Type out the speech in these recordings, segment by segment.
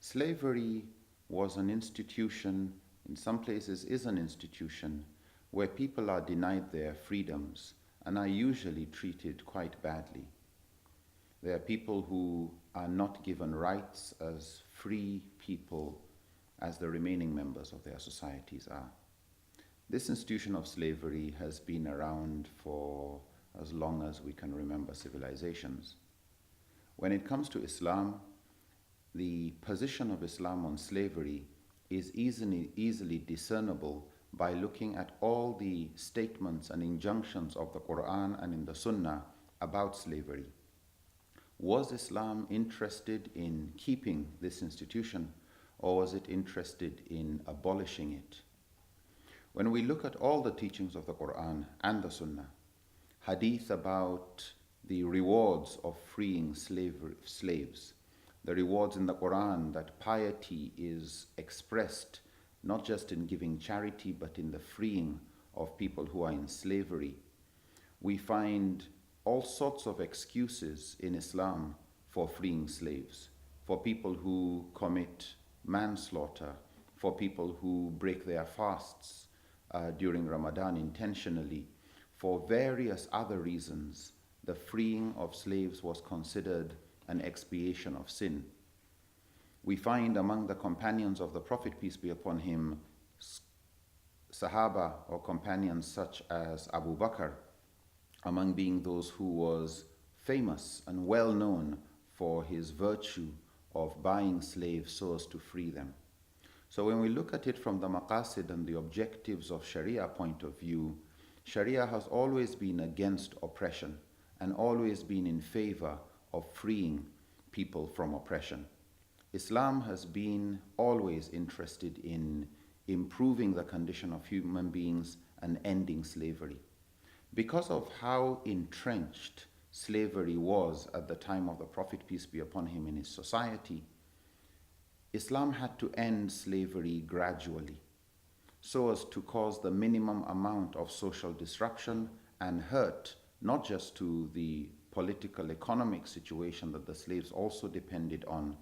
Slavery was an institution, in some places is an institution, where people are denied their freedoms and are usually treated quite badly. There are people who are not given rights as free people as the remaining members of their societies are. This institution of slavery has been around for as long as we can remember civilizations. When it comes to Islam, the position of Islam on slavery is easily discernible by looking at all the statements and injunctions of the Quran and in the Sunnah about slavery. Was Islam interested in keeping this institution, or was it interested in abolishing it? When we look at all the teachings of the Quran and the Sunnah, hadith about the rewards of freeing slaves, the rewards in the Quran that piety is expressed not just in giving charity but in the freeing of people who are in slavery, we find all sorts of excuses in Islam for freeing slaves, for people who commit manslaughter, for people who break their fasts during Ramadan intentionally. For various other reasons, the freeing of slaves was considered an expiation of sin. We find among the companions of the Prophet, peace be upon him, Sahaba or companions such as Abu Bakr, among being those who was famous and well known for his virtue of buying slaves so as to free them. So when we look at it from the maqasid and the objectives of Sharia point of view, Sharia has always been against oppression and always been in favor of freeing people from oppression. Islam has been always interested in improving the condition of human beings and ending slavery. Because of how entrenched slavery was at the time of the Prophet, peace be upon him, in his society, Islam had to end slavery gradually so as to cause the minimum amount of social disruption and hurt, not just to the political economic situation that the slaves also depended on,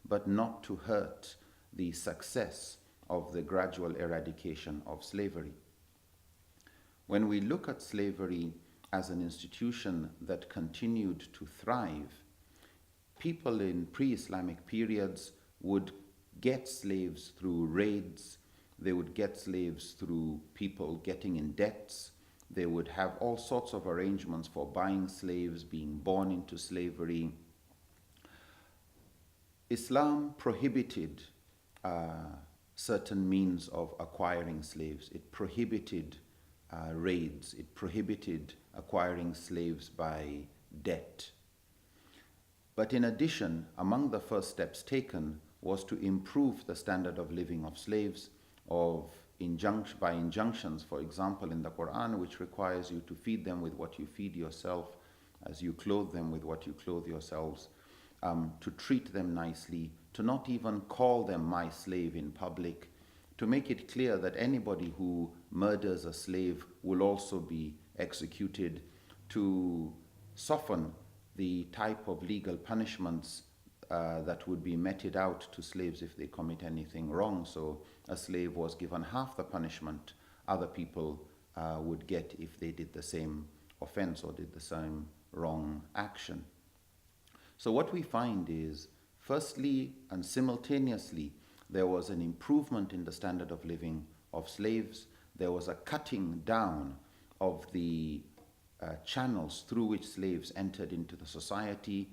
but not to hurt the success of the gradual eradication of slavery. When we look at slavery as an institution that continued to thrive, people in pre-Islamic periods would get slaves through raids, they would get slaves through people getting in debts, they would have all sorts of arrangements for buying slaves, being born into slavery. Islam prohibited certain means of acquiring slaves. It prohibited raids, it prohibited acquiring slaves by debt. But in addition, among the first steps taken was to improve the standard of living of slaves, by injunctions, for example, in the Quran, which requires you to feed them with what you feed yourself, as you clothe them with what you clothe yourselves, to treat them nicely, to not even call them my slave in public, to make it clear that anybody who murders a slave will also be executed, to soften the type of legal punishments that would be meted out to slaves if they commit anything wrong. So a slave was given half the punishment other people would get if they did the same offense or did the same wrong action. So what we find is, firstly and simultaneously, there was an improvement in the standard of living of slaves. There was a cutting down of the channels through which slaves entered into the society,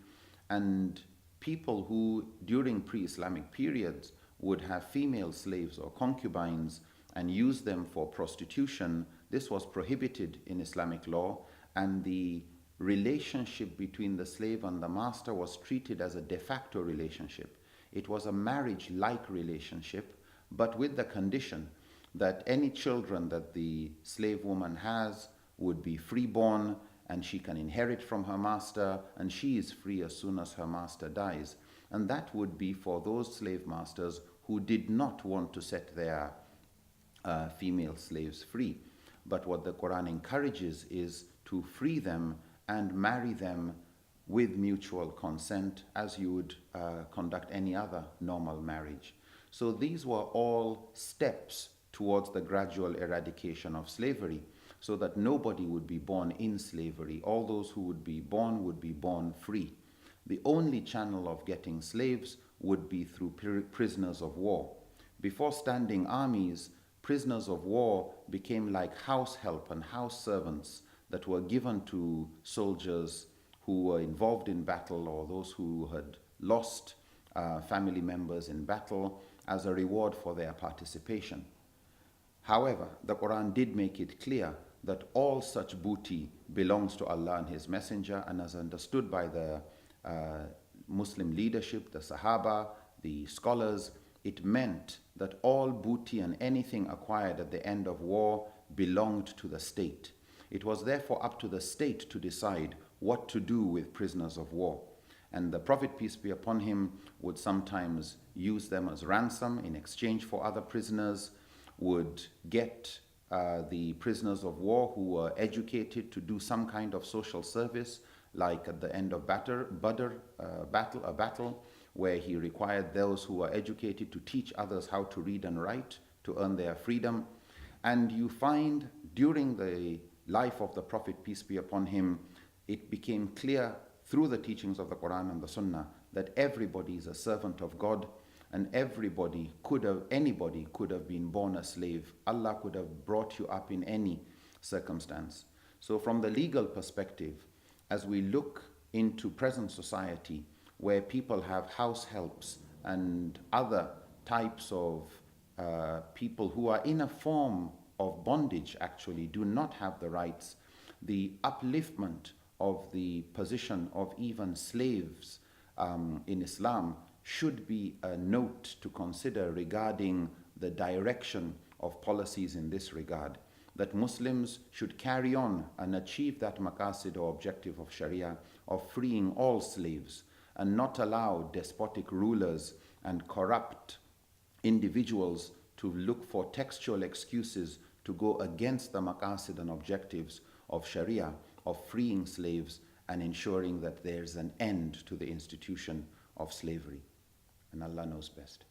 and people who during pre-Islamic periods would have female slaves or concubines and use them for prostitution, this was prohibited in Islamic law, and the relationship between the slave and the master was treated as a de facto relationship. It was a marriage-like relationship, but with the condition that any children that the slave woman has would be freeborn, and she can inherit from her master, and she is free as soon as her master dies. And that would be for those slave masters who did not want to set their female slaves free. But what the Quran encourages is to free them and marry them with mutual consent as you would conduct any other normal marriage. So these were all steps towards the gradual eradication of slavery, so that nobody would be born in slavery. All those who would be born free. The only channel of getting slaves would be through prisoners of war. Before standing armies, prisoners of war became like house help and house servants that were given to soldiers who were involved in battle, or those who had lost family members in battle, as a reward for their participation. However, the Quran did make it clear that all such booty belongs to Allah and His Messenger, and as understood by the Muslim leadership, the Sahaba, the scholars, it meant that all booty and anything acquired at the end of war belonged to the state. It was therefore up to the state to decide what to do with prisoners of war. And the Prophet, peace be upon him, would sometimes use them as ransom in exchange for other prisoners, would get the prisoners of war who were educated to do some kind of social service, like at the end of a battle, where he required those who were educated to teach others how to read and write to earn their freedom. And you find during the life of the Prophet, peace be upon him, it became clear through the teachings of the Quran and the Sunnah that everybody is a servant of God, and anybody could have been born a slave. Allah could have brought you up in any circumstance. So from the legal perspective, as we look into present society where people have house helps and other types of people who are in a form of bondage, actually do not have the rights, the upliftment of the position of even slaves in Islam should be a note to consider regarding the direction of policies in this regard, that Muslims should carry on and achieve that maqasid or objective of Sharia of freeing all slaves, and not allow despotic rulers and corrupt individuals to look for textual excuses to go against the maqasid and objectives of Sharia, of freeing slaves and ensuring that there's an end to the institution of slavery. And Allah knows best.